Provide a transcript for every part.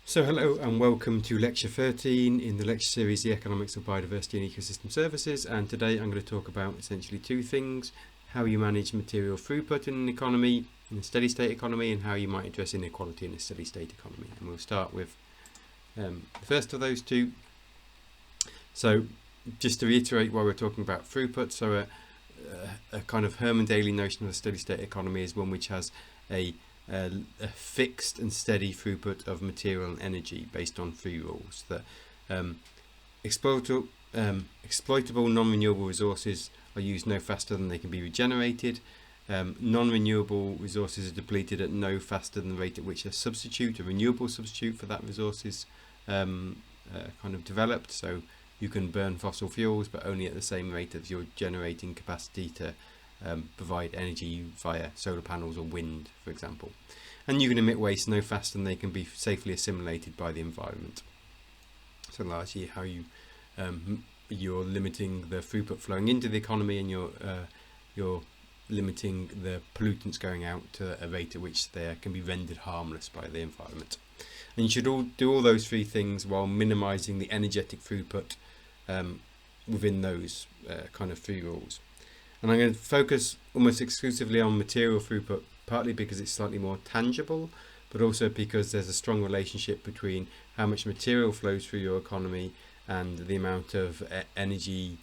So hello and welcome to lecture 13 in the lecture series The Economics of Biodiversity and Ecosystem Services, and today I'm going to talk about essentially two things: how you manage material throughput in an economy, in a steady state economy, and how you might address inequality in a steady state economy. And we'll start with the first of those two. So just to reiterate why we're talking about throughput, so a kind of Herman-Daly notion of a steady state economy is one which has a fixed and steady throughput of material and energy based on three rules: that exploitable non-renewable resources are used no faster than they can be regenerated. Non-renewable resources are depleted at no faster than the rate at which a renewable substitute for that resource is kind of developed. So you can burn fossil fuels, but only at the same rate as your generating capacity to provide energy via solar panels or wind, for example. And you can emit waste no faster than they can be safely assimilated by the environment. So largely how you're limiting the throughput flowing into the economy, and you're limiting the pollutants going out to a rate at which they can be rendered harmless by the environment. And you should do all those three things while minimizing the energetic throughput within those kind of three rules. And I'm going to focus almost exclusively on material throughput, partly because it's slightly more tangible, but also because there's a strong relationship between how much material flows through your economy and the amount of energy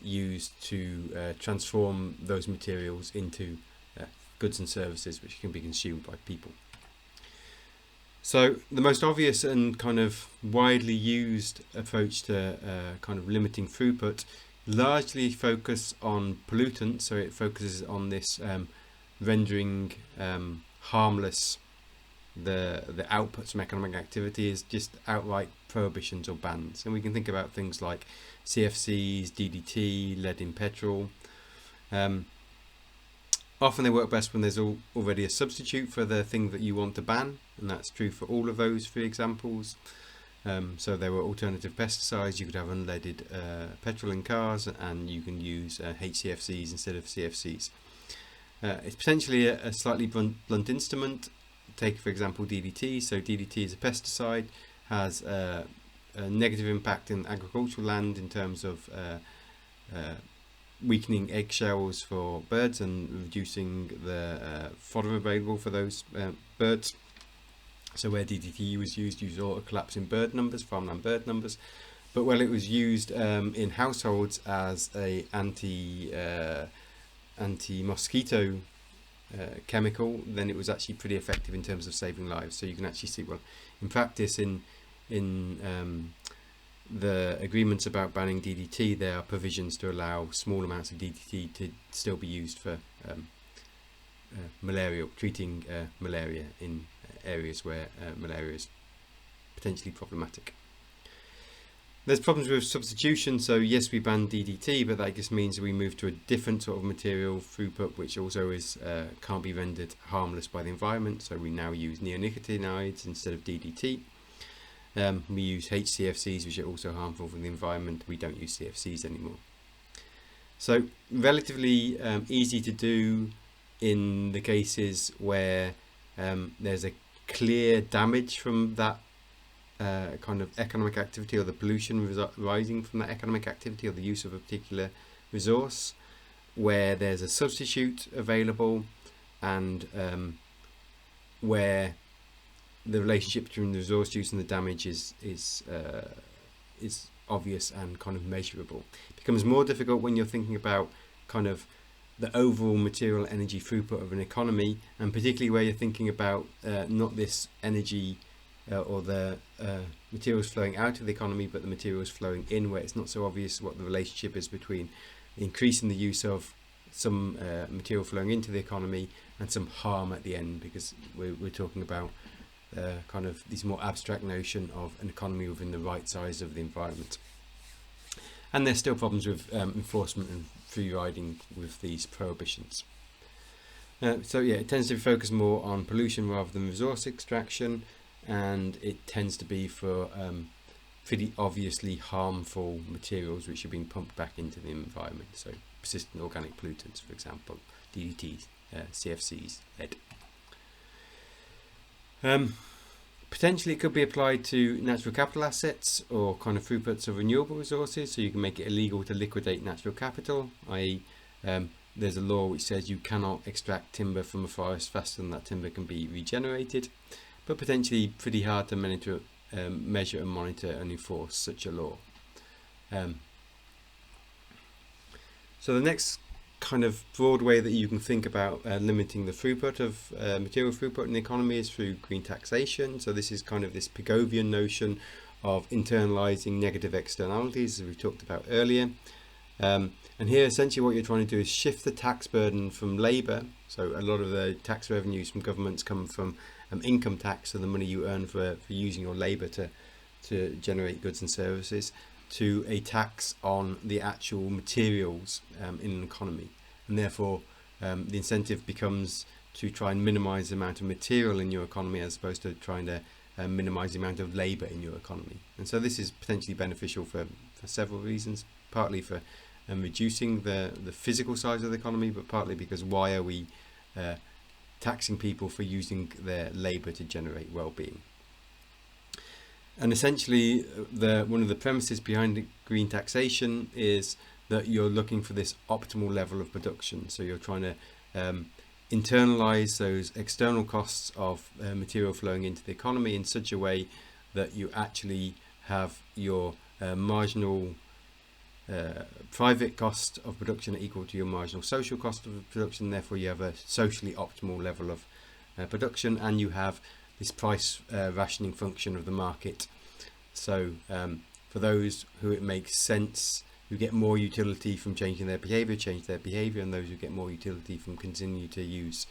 used to transform those materials into goods and services which can be consumed by people. So the most obvious and kind of widely used approach to kind of limiting throughput largely focus on pollutants. So it focuses on this rendering harmless the outputs from economic activity is just outright prohibitions or bans. And we can think about things like CFCs, DDT, lead in petrol. Often they work best when there's already a substitute for the thing that you want to ban, and that's true for all of those three examples. So there were alternative pesticides. You could have unleaded petrol in cars, and you can use HCFCs instead of CFCs. It's potentially a slightly blunt instrument. Take, for example, DDT. So DDT is a pesticide, has a negative impact in agricultural land in terms of weakening eggshells for birds and reducing the fodder available for those birds. So where DDT was used, you saw a collapse in bird numbers, farmland bird numbers. But when it was used in households as a anti-mosquito chemical, then it was actually pretty effective in terms of saving lives. So you can actually see, well, in practice, in the agreements about banning DDT, there are provisions to allow small amounts of DDT to still be used for treating malaria in areas where malaria is potentially problematic. There's problems with substitution. So yes, we ban DDT, but that just means we move to a different sort of material throughput, which also is can't be rendered harmless by the environment. So we now use neonicotinoids instead of DDT. We use HCFCs, which are also harmful for the environment. We don't use CFCs anymore. So relatively easy to do in the cases where there's a clear damage from that kind of economic activity, or the pollution rising from that economic activity, or the use of a particular resource, where there's a substitute available, and where the relationship between the resource use and the damage is obvious and kind of measurable. It becomes more difficult when you're thinking about kind of the overall material energy throughput of an economy, and particularly where you're thinking about not this energy or the materials flowing out of the economy, but the materials flowing in, where it's not so obvious what the relationship is between increasing the use of some material flowing into the economy and some harm at the end, because we're talking about kind of this more abstract notion of an economy within the right size of the environment. And there's still problems with enforcement and free riding with these prohibitions. So yeah, it tends to focus more on pollution rather than resource extraction, and it tends to be for pretty obviously harmful materials which are being pumped back into the environment. So persistent organic pollutants, for example, DDT, CFCs, lead. Potentially it could be applied to natural capital assets or kind of throughputs of renewable resources, so you can make it illegal to liquidate natural capital, i.e. there's a law which says you cannot extract timber from a forest faster than that timber can be regenerated, but potentially pretty hard to measure and monitor and enforce such a law. So the next kind of broad way that you can think about limiting the throughput of material throughput in the economy is through green taxation. So this is kind of this Pigovian notion of internalizing negative externalities, as we talked about earlier. And here essentially what you're trying to do is shift the tax burden from labour. So a lot of the tax revenues from governments come from income tax, so the money you earn for using your labour to generate goods and services, to a tax on the actual materials in an economy. And therefore the incentive becomes to try and minimise the amount of material in your economy as opposed to trying to minimise the amount of labour in your economy. And so this is potentially beneficial for several reasons, partly for reducing the physical size of the economy, but partly because why are we taxing people for using their labour to generate well-being? And essentially, one of the premises behind green taxation is that you're looking for this optimal level of production. So you're trying to internalize those external costs of material flowing into the economy in such a way that you actually have your marginal private cost of production equal to your marginal social cost of production. Therefore, you have a socially optimal level of production, and you have this price rationing function of the market. So for those who it makes sense, who get more utility from changing their behaviour, change their behaviour, and those who get more utility from continue to use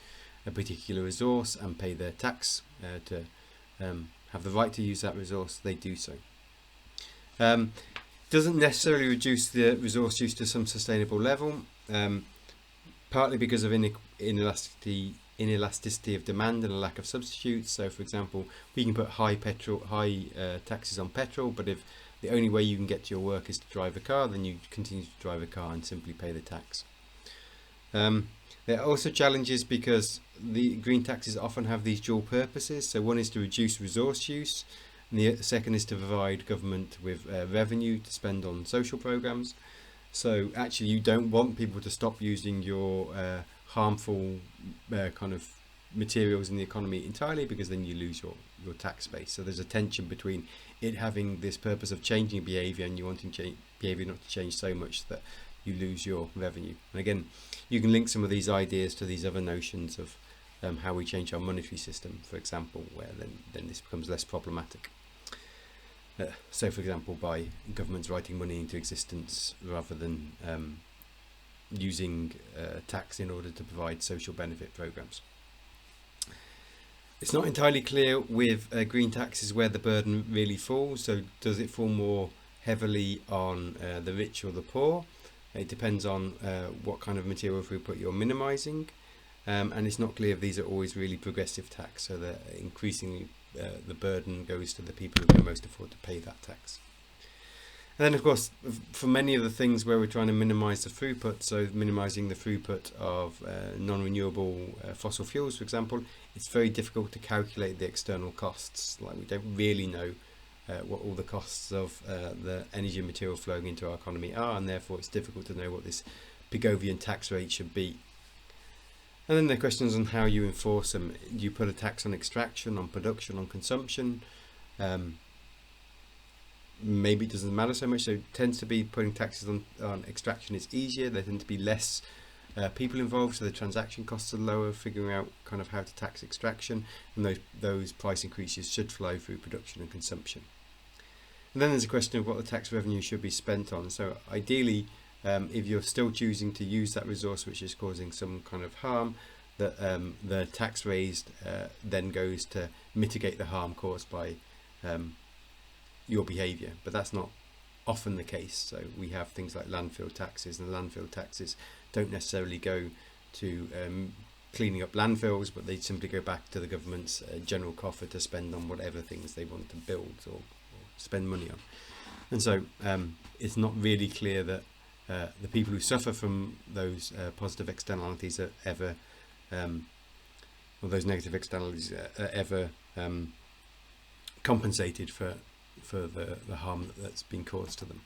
a particular resource and pay their tax to have the right to use that resource, they do so. Doesn't necessarily reduce the resource use to some sustainable level, partly because of inelasticity of demand and a lack of substitutes. So for example, we can put high taxes on petrol, but if the only way you can get to your work is to drive a car, then you continue to drive a car and simply pay the tax. There are also challenges because the green taxes often have these dual purposes. So one is to reduce resource use, and the second is to provide government with revenue to spend on social programs. So actually you don't want people to stop using your harmful kind of materials in the economy entirely, because then you lose your tax base. So there's a tension between it having this purpose of changing behaviour and you wanting behaviour not to change so much that you lose your revenue. And again, you can link some of these ideas to these other notions of how we change our monetary system, for example, where then this becomes less problematic. So for example, by governments writing money into existence rather than using tax in order to provide social benefit programs. It's not entirely clear with green taxes where the burden really falls. So does it fall more heavily on the rich or the poor? It depends on what kind of material throughput you're minimising, and it's not clear if these are always really progressive tax, so that increasingly the burden goes to the people who can most afford to pay that tax. And then of course, for many of the things where we're trying to minimise the throughput, so minimising the throughput of non-renewable fossil fuels, for example, it's very difficult to calculate the external costs. Like, we don't really know what all the costs of the energy and material flowing into our economy are, and therefore it's difficult to know what this Pigovian tax rate should be. And then the questions on how you enforce them. Do you put a tax on extraction, on production, on consumption? Maybe it doesn't matter so much. So it tends to be putting taxes on extraction is easier. There tend to be less people involved, so the transaction costs are lower, figuring out kind of how to tax extraction, and those price increases should flow through production and consumption. And then there's a question of what the tax revenue should be spent on. So ideally, if you're still choosing to use that resource which is causing some kind of harm, that the tax raised then goes to mitigate the harm caused by your behaviour. But that's not often the case. So we have things like landfill taxes, and landfill taxes don't necessarily go to cleaning up landfills, but they simply go back to the government's general coffer to spend on whatever things they want to build or spend money on. And so it's not really clear that the people who suffer from those positive externalities are ever, or those negative externalities are ever compensated for the harm that's been caused to them.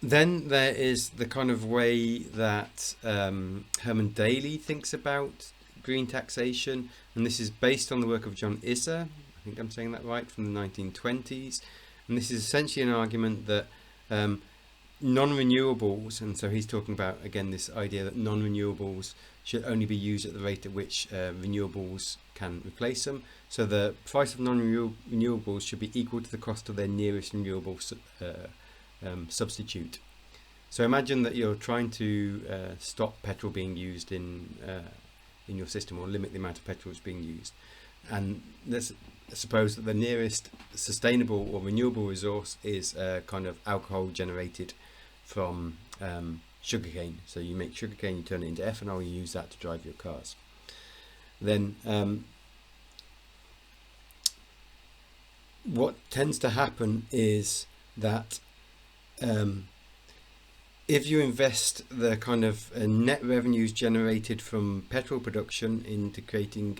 Then there is the kind of way that Herman Daly thinks about green taxation, and this is based on the work of John Isser, I think I'm saying that right, from the 1920s. And this is essentially an argument that non-renewables, and so he's talking about, again, this idea that non-renewables should only be used at the rate at which renewables can replace them. So the price of non-renewables should be equal to the cost of their nearest renewable substitute. So imagine that you're trying to stop petrol being used in your system, or limit the amount of petrol that's being used. And let's suppose that the nearest sustainable or renewable resource is kind of alcohol generated from sugarcane. So you make sugarcane, you turn it into ethanol, you use that to drive your cars. Then what tends to happen is that if you invest the kind of net revenues generated from petrol production into creating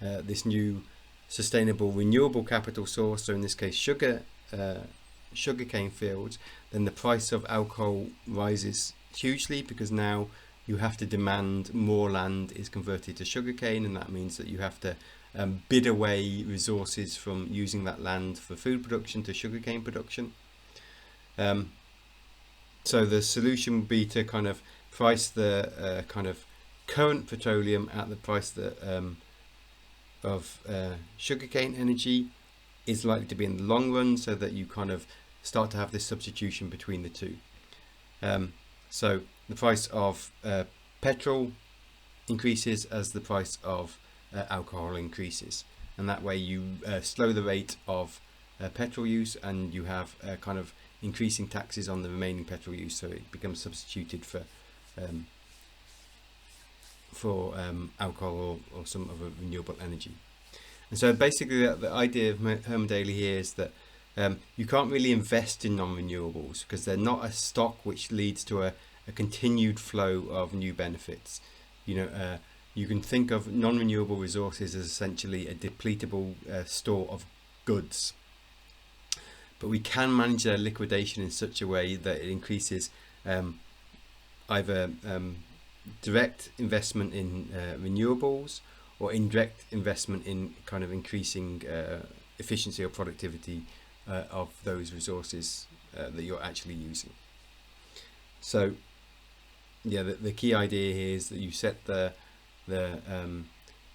this new sustainable renewable capital source, so in this case sugarcane fields, then the price of alcohol rises hugely, because now you have to demand more land is converted to sugarcane, and that means that you have to bid away resources from using that land for food production to sugarcane production. So the solution would be to kind of price the kind of current petroleum at the price that of sugarcane energy is likely to be in the long run, so that you kind of start to have this substitution between the two. So the price of petrol increases as the price of alcohol increases, and that way you slow the rate of petrol use, and you have kind of increasing taxes on the remaining petrol use, so it becomes substituted for alcohol or some other renewable energy. And so basically the idea of Herman Daly here is that you can't really invest in non-renewables, because they're not a stock which leads to a continued flow of new benefits. You can think of non-renewable resources as essentially a depletable store of goods. But we can manage their liquidation in such a way that it increases either direct investment in renewables, or indirect investment in kind of increasing efficiency or productivity of those resources that you're actually using. So yeah, the key idea here is that you set the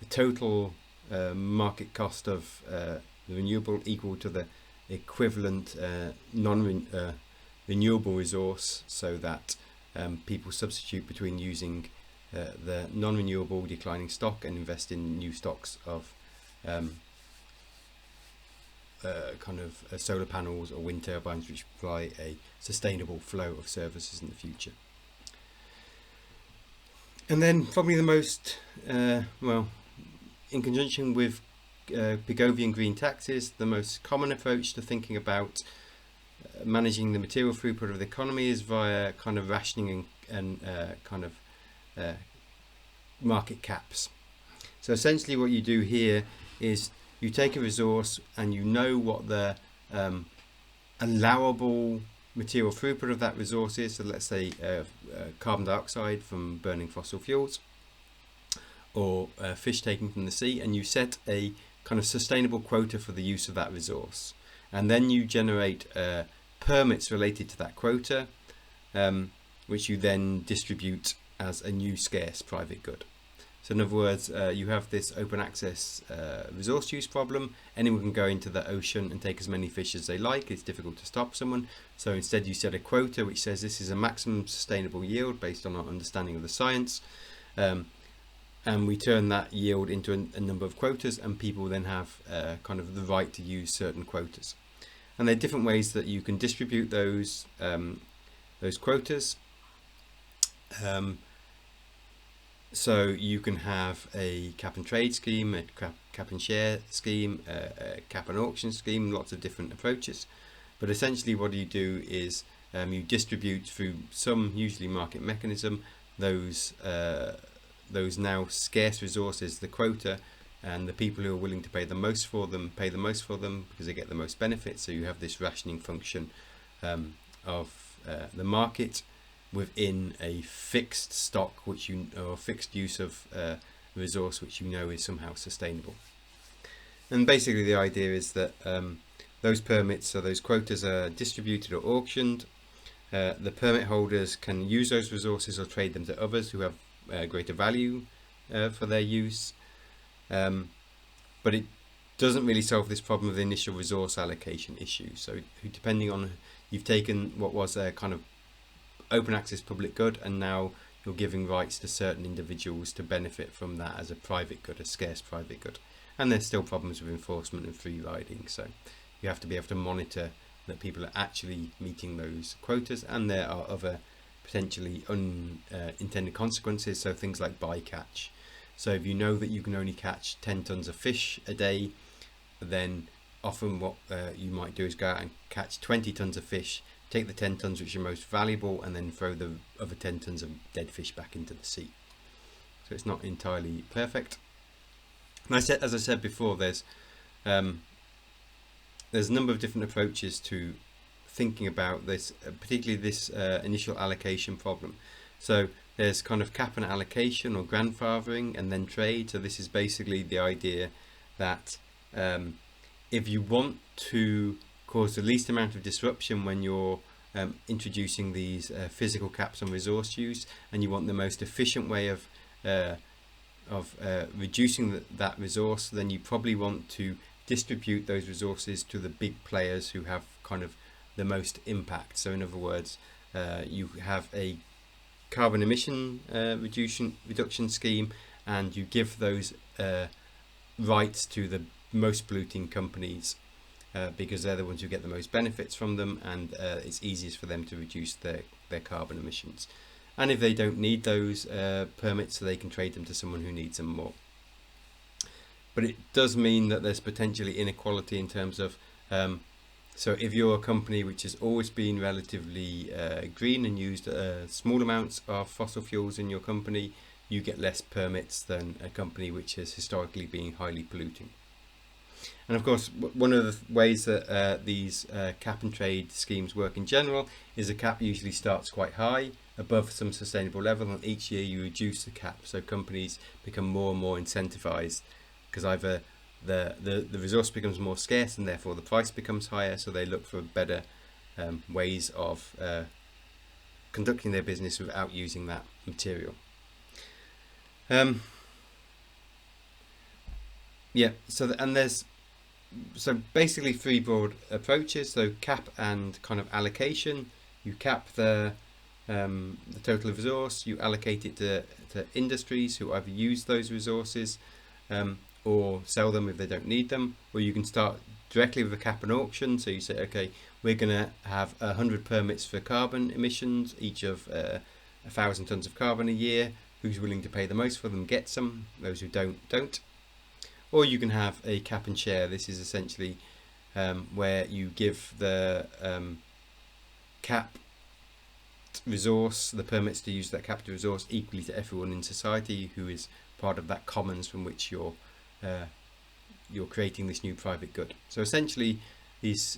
total market cost of the renewable equal to the equivalent non-renewable resource, so that people substitute between using the non-renewable declining stock and invest in new stocks of kind of solar panels or wind turbines, which provide a sustainable flow of services in the future. And then probably the most, well, in conjunction with Pigovian green taxes, the most common approach to thinking about managing the material throughput of the economy is via kind of rationing and kind of market caps. So essentially what you do here is you take a resource and you know what the allowable material throughput of that resource is. So let's say carbon dioxide from burning fossil fuels, or fish taken from the sea, and you set a kind of sustainable quota for the use of that resource, and then you generate permits related to that quota, which you then distribute as a new scarce private good. So in other words, you have this open access resource use problem. Anyone can go into the ocean and take as many fish as they like. It's difficult to stop someone. So instead you set a quota which says this is a maximum sustainable yield based on our understanding of the science. And we turn that yield into a number of quotas, and people then have kind of the right to use certain quotas. And there are different ways that you can distribute those quotas. So you can have a cap and trade scheme, a cap and share scheme, a cap and auction scheme, lots of different approaches. But essentially what you do is you distribute through some usually market mechanism those now scarce resources, the quota, and the people who are willing to pay the most for them pay the most for them because they get the most benefit. So you have this rationing function of the market within a fixed stock, or fixed use of resource which you know is somehow sustainable. And basically the idea is that those permits, or those quotas, are distributed or auctioned. The permit holders can use those resources or trade them to others who have greater value for their use. But it doesn't really solve this problem of the initial resource allocation issue. So depending on, you've taken what was a kind of open access public good, and now you're giving rights to certain individuals to benefit from that as a private good, a scarce private good. And there's still problems with enforcement and free riding. So you have to be able to monitor that people are actually meeting those quotas, and there are other potentially unintended consequences. So things like bycatch. So if you know that you can only catch 10 tons of fish a day, then often what you might do is go out and catch 20 tons of fish, take the 10 tons which are most valuable, and then throw the other 10 tons of dead fish back into the sea. So it's not entirely perfect. And as I said before, there's a number of different approaches to thinking about this, particularly this initial allocation problem. So there's kind of cap and allocation, or grandfathering, and then trade. So this is basically the idea that if you want to cause the least amount of disruption when you're introducing these physical caps on resource use, and you want the most efficient way of reducing that resource, then you probably want to distribute those resources to the big players who have kind of the most impact. So in other words, you have a carbon emission reduction scheme, and you give those rights to the most polluting companies because they're the ones who get the most benefits from them, and it's easiest for them to reduce their carbon emissions. And if they don't need those permits, so they can trade them to someone who needs them more. But it does mean that there's potentially inequality in terms of so if you're a company which has always been relatively green and used small amounts of fossil fuels in your company, you get less permits than a company which has historically been highly polluting. And of course, one of the ways that these cap and trade schemes work in general is the cap usually starts quite high, above some sustainable level, and each year you reduce the cap. So companies become more and more incentivized, because either the resource becomes more scarce and therefore the price becomes higher, so they look for better ways of conducting their business without using that material. So basically three broad approaches. So cap and kind of allocation. You cap the total resource, you allocate it to industries who either use those resources or sell them if they don't need them, or you can start directly with a cap and auction. So you say, okay, we're going to have 100 permits for carbon emissions, each of 1,000 tons of carbon a year. Who's willing to pay the most for them gets them, those who don't. Or you can have a cap and share. This is essentially where you give the cap resource, the permits to use that capped resource, equally to everyone in society who is part of that commons from which you're creating this new private good. So essentially these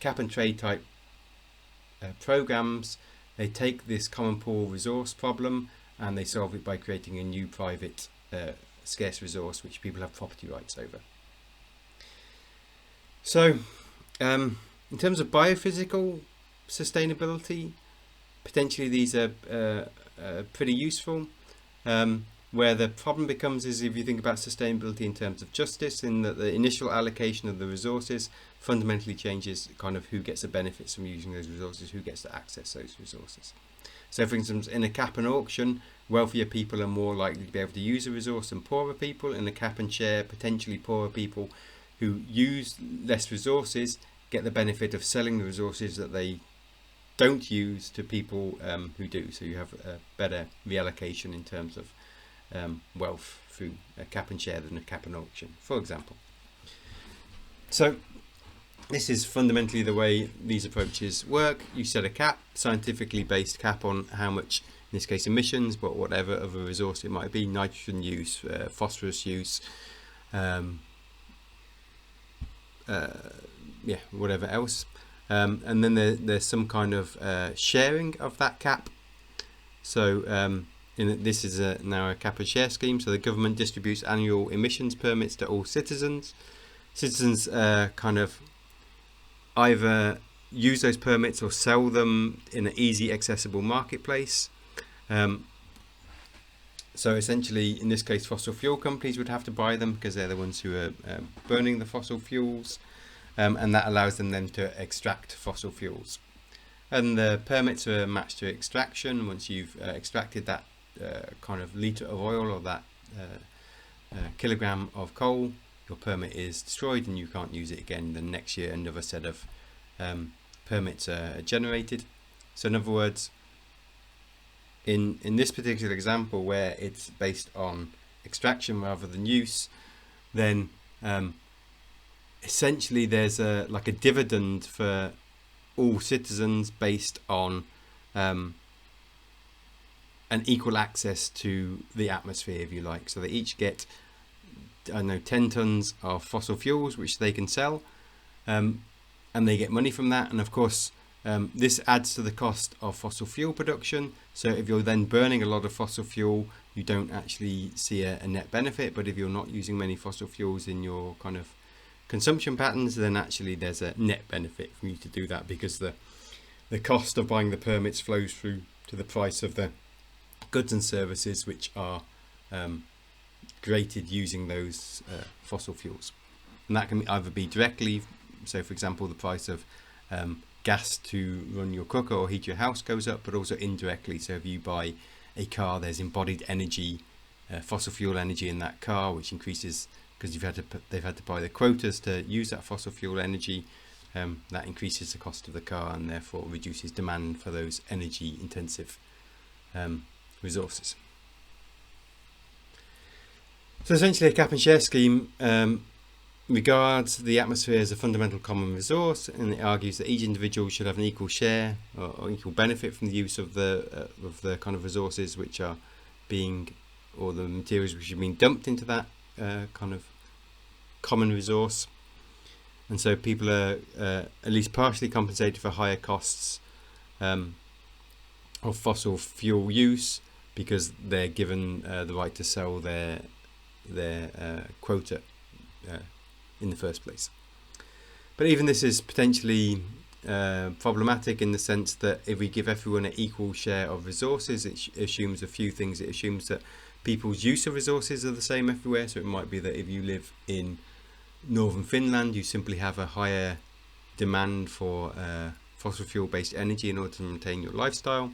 cap and trade type programs, they take this common pool resource problem and they solve it by creating a new private scarce resource which people have property rights over. So in terms of biophysical sustainability, potentially these are pretty useful. Where the problem becomes is if you think about sustainability in terms of justice, in that the initial allocation of the resources fundamentally changes kind of who gets the benefits from using those resources, who gets to access those resources. So for instance, in a cap and auction, wealthier people are more likely to be able to use a resource than poorer people. In a cap and share, potentially poorer people who use less resources get the benefit of selling the resources that they don't use to people who do. So you have a better reallocation in terms of wealth through a cap and share than a cap and auction, for example. So this is fundamentally the way these approaches work. You set a cap, scientifically based cap on how much, in this case emissions, but whatever other resource it might be, nitrogen use, phosphorus use, whatever else. And then there's some kind of sharing of that cap. So this is now a cap and share scheme. So the government distributes annual emissions permits to all citizens. Citizens kind of either use those permits or sell them in an easy accessible marketplace. So essentially, in this case, fossil fuel companies would have to buy them because they're the ones who are burning the fossil fuels, and that allows them then to extract fossil fuels. And the permits are matched to extraction. Once you've extracted that kind of litre of oil or that kilogram of coal, your permit is destroyed and you can't use it again. Then next year another set of permits are generated. So in other words, in this particular example where it's based on extraction rather than use, then essentially there's like a dividend for all citizens based on an equal access to the atmosphere, if you like. So they each get, 10 tons of fossil fuels which they can sell, and they get money from that. And of course this adds to the cost of fossil fuel production. So if you're then burning a lot of fossil fuel, you don't actually see a net benefit. But if you're not using many fossil fuels in your kind of consumption patterns, then actually there's a net benefit for you to do that, because the cost of buying the permits flows through to the price of the goods and services which are created using those fossil fuels. And that can either be directly, so for example the price of gas to run your cooker or heat your house goes up, but also indirectly. So if you buy a car, there's embodied energy, fossil fuel energy in that car, which increases because they've had to buy the quotas to use that fossil fuel energy. That increases the cost of the car and therefore reduces demand for those energy intensive resources. So essentially a cap and share scheme regards the atmosphere as a fundamental common resource, and it argues that each individual should have an equal share or equal benefit from the use of the kind of resources which are being, or the materials which are being dumped into that kind of common resource. And so people are at least partially compensated for higher costs of fossil fuel use because they're given the right to sell their quota in the first place. But even this is potentially problematic in the sense that if we give everyone an equal share of resources, it assumes a few things. It assumes that people's use of resources are the same everywhere. So it might be that if you live in northern Finland, you simply have a higher demand for fossil fuel based energy in order to maintain your lifestyle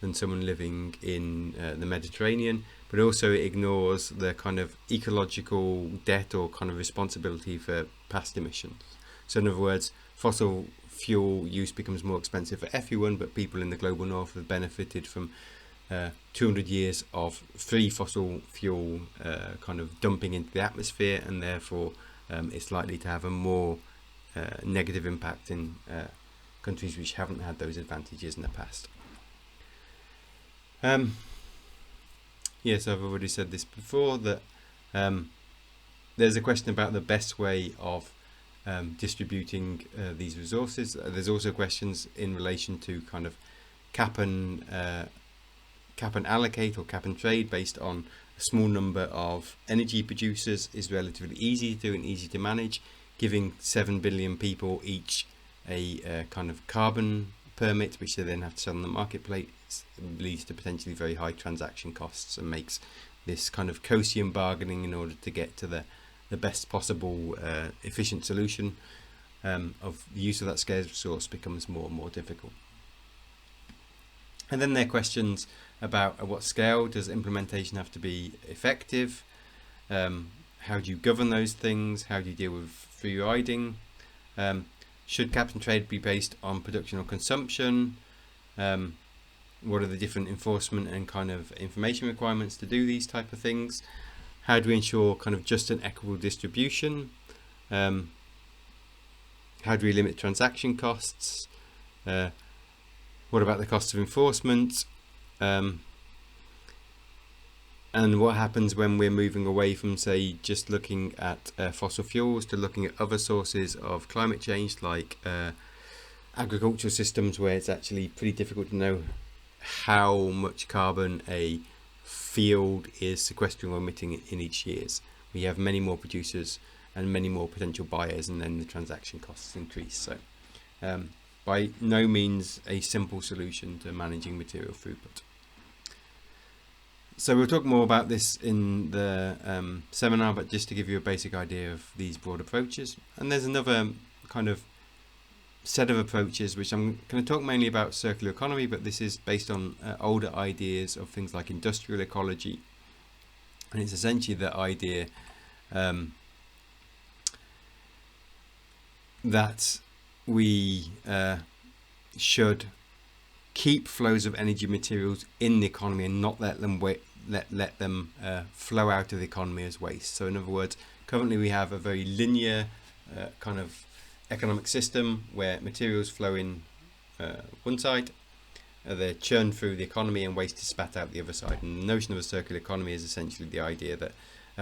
than someone living in the Mediterranean. But also it ignores the kind of ecological debt or kind of responsibility for past emissions. So in other words, fossil fuel use becomes more expensive for everyone, but people in the global north have benefited from 200 years of free fossil fuel kind of dumping into the atmosphere, and therefore it's likely to have a more negative impact in countries which haven't had those advantages in the past. Yes, I've already said this before, that there's a question about the best way of distributing these resources. There's also questions in relation to kind of cap and allocate or cap and trade based on a small number of energy producers is relatively easy to do and easy to manage. Giving 7 billion people each a kind of carbon permit, which they then have to sell on the marketplace, leads to potentially very high transaction costs and makes this kind of Coasian bargaining in order to get to the best possible efficient solution of the use of that scarce resource becomes more and more difficult. And then there are questions about at what scale does implementation have to be effective? How do you govern those things? How do you deal with free riding? Should cap and trade be based on production or consumption? What are the different enforcement and kind of information requirements to do these type of things? How do we ensure kind of just and equitable distribution? How do we limit transaction costs? What about the cost of enforcement? and what happens when we're moving away from, say, just looking at fossil fuels to looking at other sources of climate change, like agricultural systems, where it's actually pretty difficult to know how much carbon a field is sequestering or emitting in each year. We have many more producers and many more potential buyers, and then the transaction costs increase. So by no means a simple solution to managing material throughput. So we'll talk more about this in the seminar, but just to give you a basic idea of these broad approaches. And there's another kind of set of approaches which I'm going to talk mainly about circular economy, but this is based on older ideas of things like industrial ecology, and it's essentially the idea that we should keep flows of energy materials in the economy and not let them let them flow out of the economy as waste. So in other words, currently we have a very linear kind of economic system where materials flow in one side, they're churned through the economy, and waste is spat out the other side. And the notion of a circular economy is essentially the idea that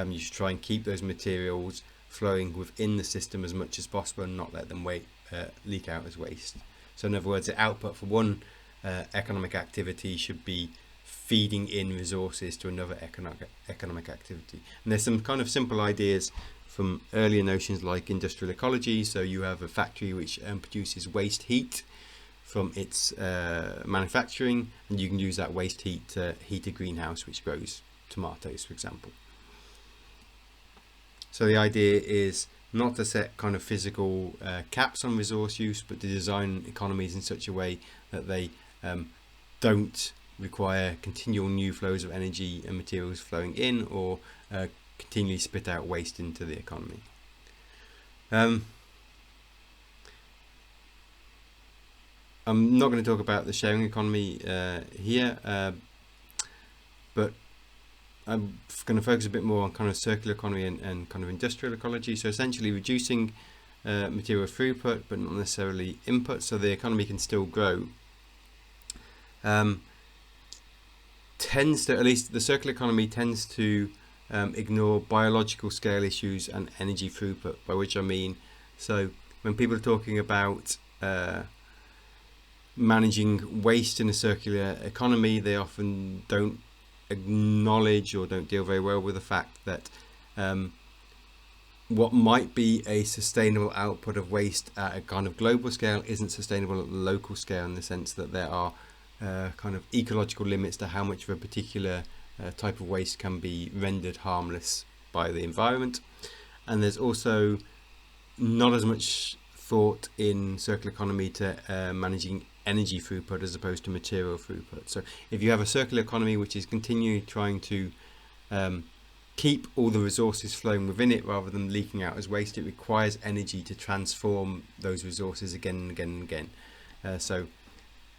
you should try and keep those materials flowing within the system as much as possible and not let them leak out as waste. So in other words, the output for one economic activity should be feeding in resources to another economic activity. And there's some kind of simple ideas from earlier notions like industrial ecology. So you have a factory which produces waste heat from its manufacturing, and you can use that waste heat to heat a greenhouse which grows tomatoes, for example. So the idea is not to set kind of physical caps on resource use, but to design economies in such a way that they don't require continual new flows of energy and materials flowing in, or continually spit out waste into the economy. I'm not going to talk about the sharing economy here, but I'm going to focus a bit more on kind of circular economy and kind of industrial ecology. So essentially reducing material throughput, but not necessarily input, so the economy can still grow. Tends to, at least the circular economy tends to ignore biological scale issues and energy throughput, by which I mean, so when people are talking about managing waste in a circular economy, they often don't acknowledge or don't deal very well with the fact that what might be a sustainable output of waste at a kind of global scale isn't sustainable at the local scale, in the sense that there are kind of ecological limits to how much of a particular type of waste can be rendered harmless by the environment. And there's also not as much thought in circular economy to managing energy throughput as opposed to material throughput. So if you have a circular economy which is continually trying to keep all the resources flowing within it rather than leaking out as waste, it requires energy to transform those resources again and again and again. So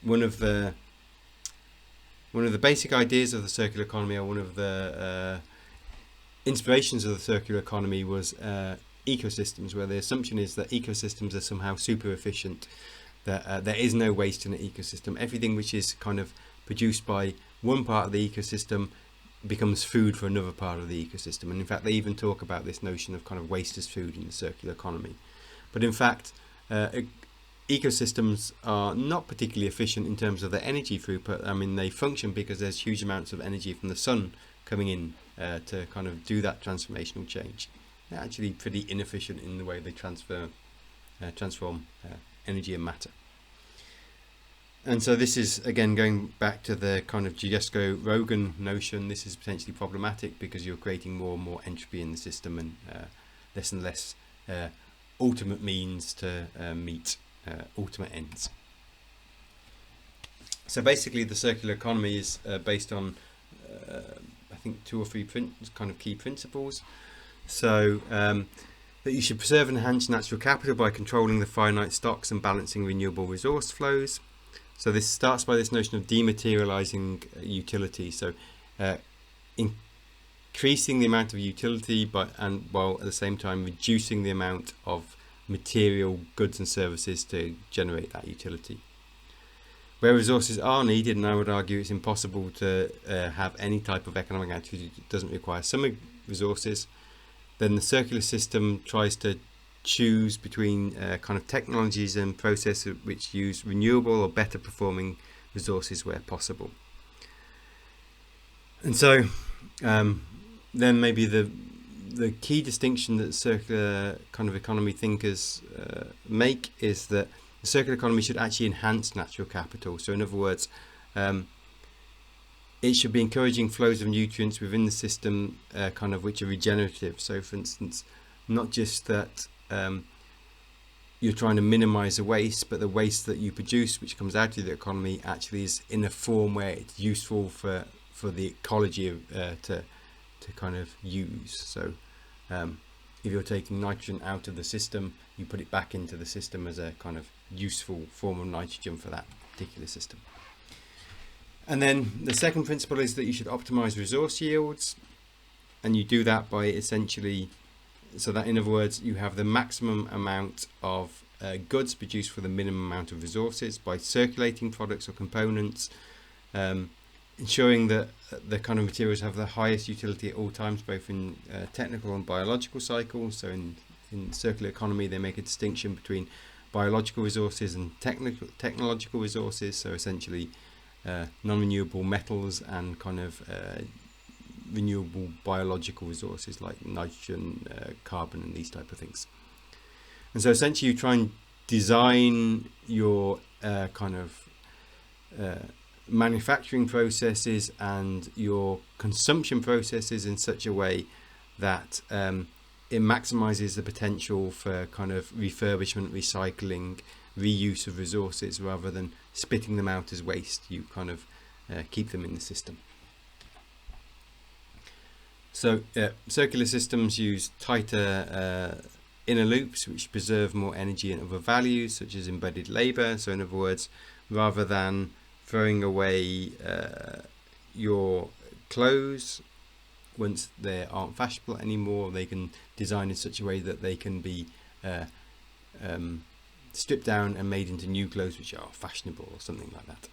one of the basic ideas of the circular economy, or one of the inspirations of the circular economy, was ecosystems, where the assumption is that ecosystems are somehow super efficient, that there is no waste in an ecosystem. Everything which is kind of produced by one part of the ecosystem becomes food for another part of the ecosystem. And in fact, they even talk about this notion of kind of waste as food in the circular economy. But in fact, ecosystems are not particularly efficient in terms of their energy throughput. I mean, they function because there's huge amounts of energy from the sun coming in to kind of do that transformational change. They're actually pretty inefficient in the way they transform energy and matter. And so this is, again, going back to the kind of Giesecke-Rogan notion. This is potentially problematic because you're creating more and more entropy in the system, and less ultimate means to meet ultimate ends. So basically the circular economy is based on I think 2 or 3 kind of key principles. So that you should preserve and enhance natural capital by controlling the finite stocks and balancing renewable resource flows. So this starts by this notion of dematerializing utility. So increasing the amount of utility, while at the same time reducing the amount of material goods and services to generate that utility. Where resources are needed, and I would argue it's impossible to have any type of economic activity that doesn't require some resources, then the circular system tries to choose between kind of technologies and processes which use renewable or better performing resources where possible. And so then maybe the key distinction that circular kind of economy thinkers make is that the circular economy should actually enhance natural capital. So in other words, it should be encouraging flows of nutrients within the system kind of which are regenerative. So for instance, not just that you're trying to minimize the waste, but the waste that you produce which comes out of the economy actually is in a form where it's useful for the ecology to kind of use. So if you're taking nitrogen out of the system, you put it back into the system as a kind of useful form of nitrogen for that particular system. And then the second principle is that you should optimize resource yields, and you do that by essentially, so that in other words you have the maximum amount of goods produced for the minimum amount of resources by circulating products or components, ensuring that the kind of materials have the highest utility at all times, both in technical and biological cycles. So in circular economy they make a distinction between biological resources and technological resources, so essentially non-renewable metals and kind of renewable biological resources like nitrogen, carbon and these type of things. And so essentially you try and design your kind of manufacturing processes and your consumption processes in such a way that it maximizes the potential for kind of refurbishment, recycling, reuse of resources rather than spitting them out as waste. You kind of keep them in the system. So circular systems use tighter inner loops which preserve more energy and other values such as embedded labor. So in other words, rather than throwing away your clothes once they aren't fashionable anymore, they can design in such a way that they can be stripped down and made into new clothes which are fashionable or something like that.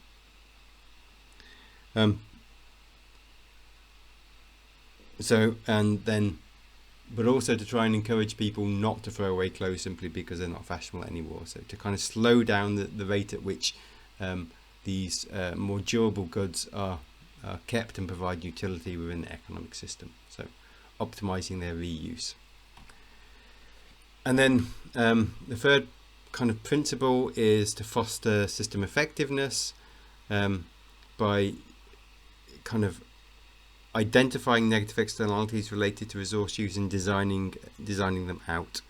But also to try and encourage people not to throw away clothes simply because they're not fashionable anymore. So to kind of slow down the rate at which these more durable goods are kept and provide utility within the economic system. So optimizing their reuse. And then the third kind of principle is to foster system effectiveness by kind of identifying negative externalities related to resource use and designing them out.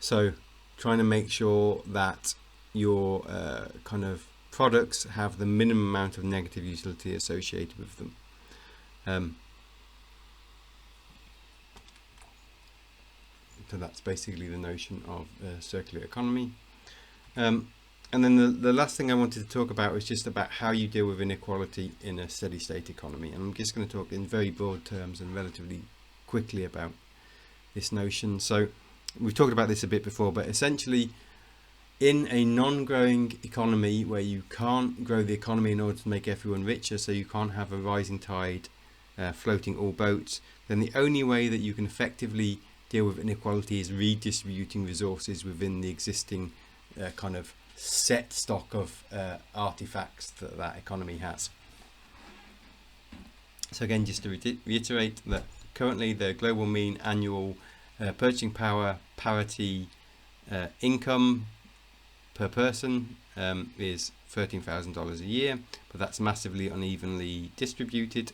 So trying to make sure that your kind of products have the minimum amount of negative utility associated with them. So that's basically the notion of circular economy. And then the last thing I wanted to talk about was just about how you deal with inequality in a steady state economy. And I'm just going to talk in very broad terms and relatively quickly about this notion. So we've talked about this a bit before, but essentially in a non-growing economy where you can't grow the economy in order to make everyone richer, so you can't have a rising tide floating all boats, then the only way that you can effectively deal with inequality is redistributing resources within the existing kind of set stock of artifacts that economy has. So again, just to reiterate that currently the global mean annual purchasing power parity income per person is $13,000 a year, but that's massively unevenly distributed.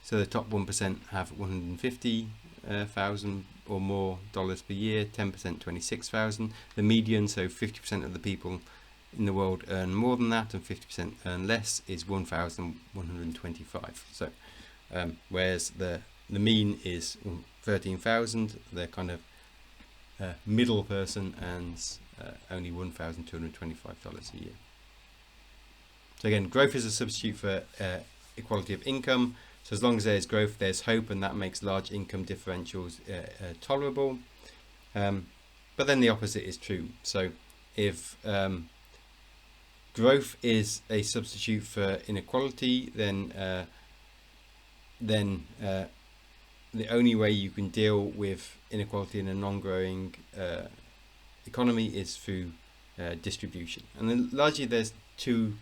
So the top 1% have $150,000 or more dollars per year, 10% $26,000. The median, so 50% of the people in the world earn more than that and 50% earn less, is $1,125. So whereas the mean is 13,000, the kind of middle person earns only $1,225 a year. So again, growth is a substitute for equality of income. So as long as there's growth, there's hope, and that makes large income differentials tolerable. But then the opposite is true. So if growth is a substitute for inequality, then the only way you can deal with inequality in a non-growing economy is through distribution. And then largely there's two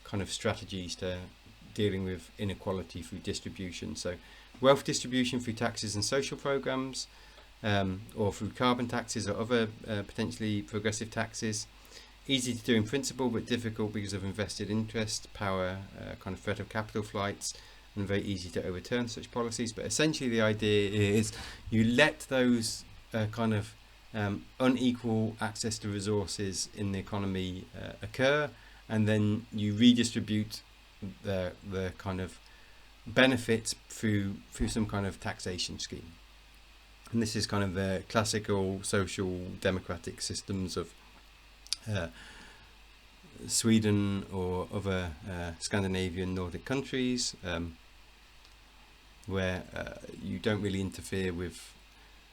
kind of strategies to dealing with inequality through distribution. So wealth distribution through taxes and social programs, or through carbon taxes or other potentially progressive taxes. Easy to do in principle, but difficult because of invested interest, power, kind of threat of capital flights, and very easy to overturn such policies. But essentially the idea is you let those kind of unequal access to resources in the economy occur, and then you redistribute the kind of benefits through some kind of taxation scheme. And this is kind of the classical social democratic systems of Sweden or other Scandinavian Nordic countries, where you don't really interfere with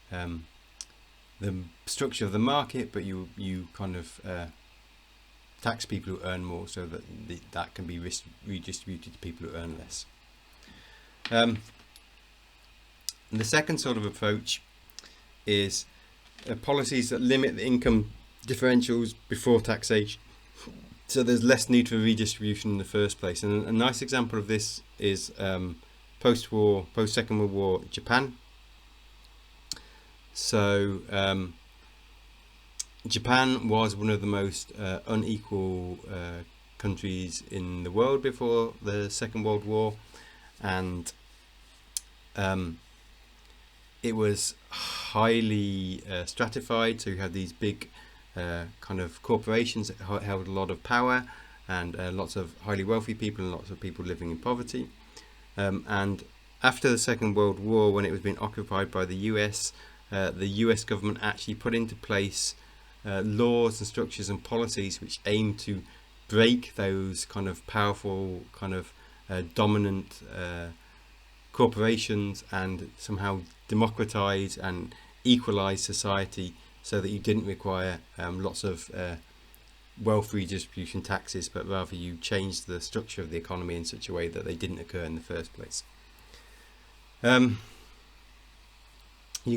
the structure of the market, but you kind of tax people who earn more, so that that can be redistributed to people who earn less. The second sort of approach is policies that limit the income differentials before taxation, so there's less need for redistribution in the first place. And a nice example of this is post-Second World War Japan. So Japan was one of the most unequal countries in the world before the Second World War, and it was highly stratified. So you had these big kind of corporations that held a lot of power, and lots of highly wealthy people and lots of people living in poverty. And after the Second World War, when it was being occupied by the US government actually put into place laws and structures and policies which aim to break those kind of powerful, kind of dominant corporations, and somehow democratize and equalize society, so that you didn't require lots of wealth redistribution taxes, but rather you changed the structure of the economy in such a way that they didn't occur in the first place. You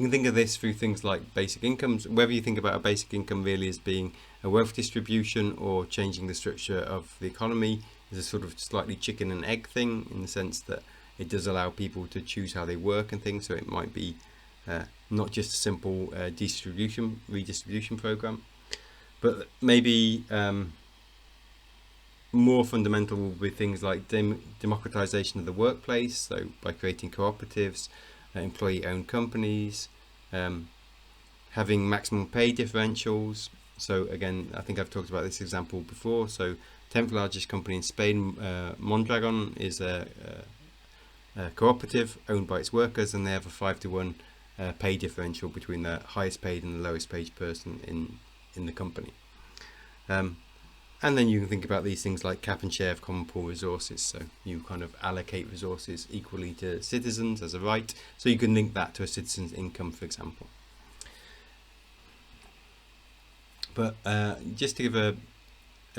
can think of this through things like basic incomes, whether you think about a basic income really as being a wealth distribution or changing the structure of the economy, is a sort of slightly chicken and egg thing, in the sense that it does allow people to choose how they work and things. So it might be not just a simple redistribution program, but maybe more fundamental will be things like democratization of the workplace, so by creating cooperatives, employee-owned companies, having maximum pay differentials. So again, I think I've talked about this example before. So 10th largest company in Spain, Mondragon, is a cooperative owned by its workers, and they have a 5-to-1 pay differential between the highest paid and the lowest paid person in the company. And then you can think about these things like cap and share of common pool resources. So you kind of allocate resources equally to citizens as a right. So you can link that to a citizen's income, for example. But just to give a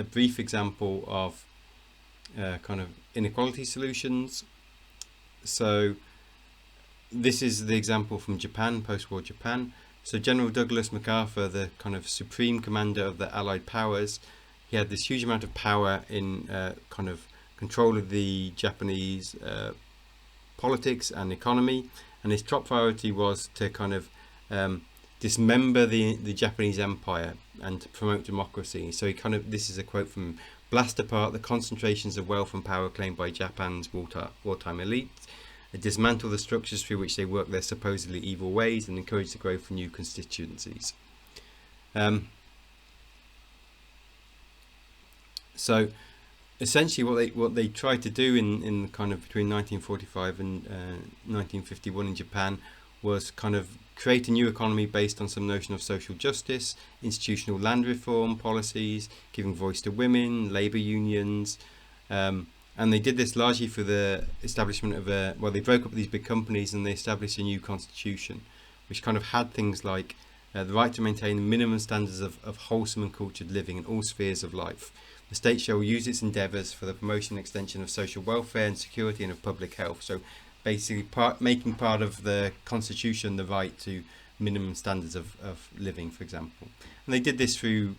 brief example of kind of inequality solutions. So this is the example from Japan, post-war Japan. So General Douglas MacArthur, the kind of supreme commander of the Allied powers, he had this huge amount of power in kind of control of the Japanese politics and economy, and his top priority was to kind of dismember the Japanese empire and to promote democracy. So he kind of, this is a quote from him: "Blast apart the concentrations of wealth and power claimed by Japan's wartime elite, dismantle the structures through which they work their supposedly evil ways, and encourage the growth of new constituencies." So essentially what they tried to do in kind of between 1945 and 1951 in Japan was kind of create a new economy based on some notion of social justice, institutional land reform policies, giving voice to women, labour unions, and they did this largely through the establishment of they broke up these big companies and they established a new constitution, which kind of had things like the right to maintain minimum standards of wholesome and cultured living in all spheres of life, The state shall use its endeavours for the promotion and extension of social welfare and security and of public health. So basically making part of the constitution the right to minimum standards of living, for example. And they did this through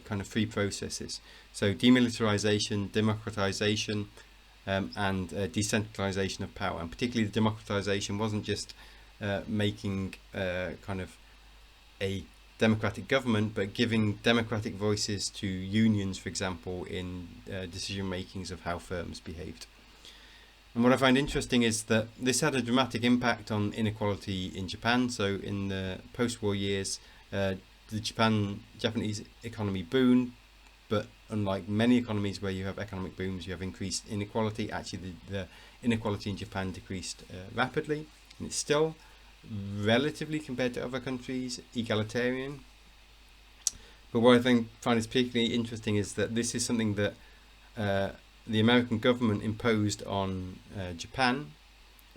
kind of 3 processes. So demilitarization, democratization, and decentralization of power. And particularly the democratization wasn't just making kind of a democratic government, but giving democratic voices to unions, for example, in decision makings of how firms behaved. And what I find interesting is that this had a dramatic impact on inequality in Japan. So in the post-war years, the Japanese economy boomed, but unlike many economies where you have economic booms, you have increased inequality. Actually, the inequality in Japan decreased rapidly, and it's still relatively, compared to other countries, egalitarian. But what I find is particularly interesting is that this is something that the American government imposed on Japan,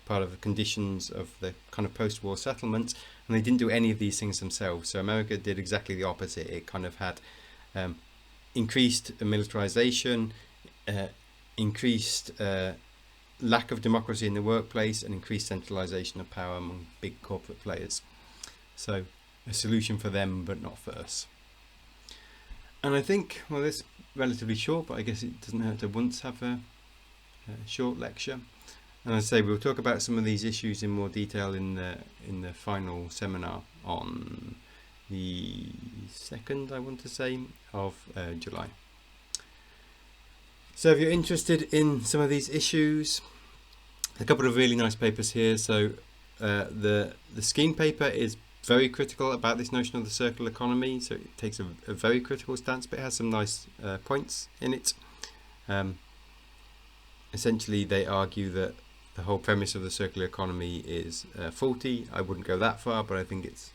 part of the conditions of the kind of post-war settlements, and they didn't do any of these things themselves. So America did exactly the opposite. It kind of had increased militarization, increased lack of democracy in the workplace, and increased centralization of power among big corporate players. So a solution for them, but not for us. And I think, well, this is relatively short, but I guess it doesn't hurt to once have a short lecture. And as I say, we'll talk about some of these issues in more detail in the final seminar on the 2nd, I want to say, of July. So if you're interested in some of these issues, a couple of really nice papers here. So the Skeen paper is very critical about this notion of the circular economy. So it takes a very critical stance, but it has some nice points in it. Essentially, they argue that the whole premise of the circular economy is faulty. I wouldn't go that far, but I think it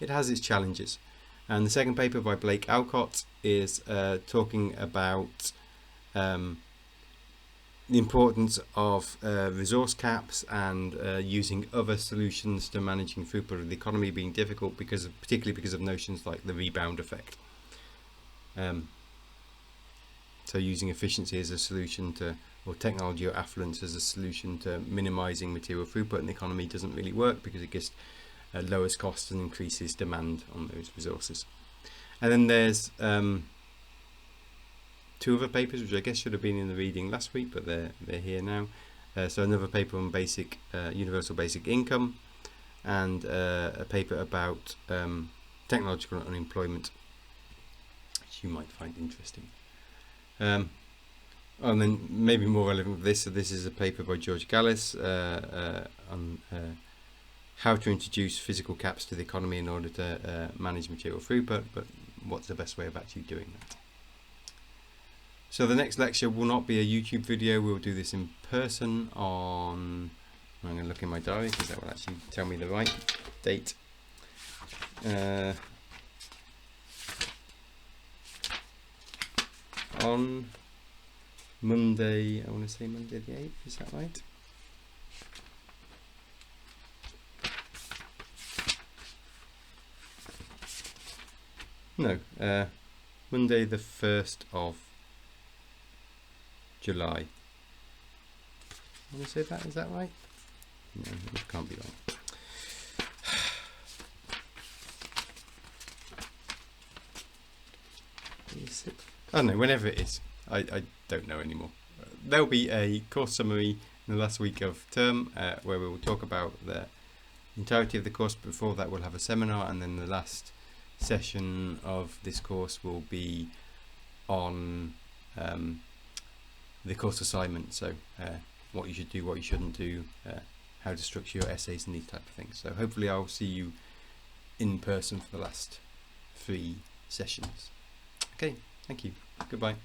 has its challenges. And the second paper by Blake Alcott is talking about the importance of resource caps and using other solutions to managing throughput of the economy being difficult, particularly because of notions like the rebound effect. So using efficiency as a solution to, or technology or affluence as a solution to minimizing material throughput in the economy doesn't really work, because it just lowers costs and increases demand on those resources. And then there's 2 other papers which I guess should have been in the reading last week, but they're here now. So another paper on universal basic income, and a paper about technological unemployment, which you might find interesting. And then maybe more relevant for this, so this is a paper by George Gallis on how to introduce physical caps to the economy in order to manage material throughput, but what's the best way of actually doing that. So the next lecture will not be a YouTube video. We'll do this in person on, I'm going to look in my diary because that will actually tell me the right date. On Monday, I want to say Monday the 8th, is that right? No, Monday the 1st of July. I want to say that, is that right? No, it can't be right. I don't know, whenever it is. I don't know anymore. There'll be a course summary in the last week of term where we will talk about the entirety of the course. Before that we'll have a seminar, and then the last session of this course will be on the course assignment, so what you should do, what you shouldn't do, how to structure your essays and these type of things. So hopefully I'll see you in person for the last 3 sessions. Okay, thank you. Goodbye.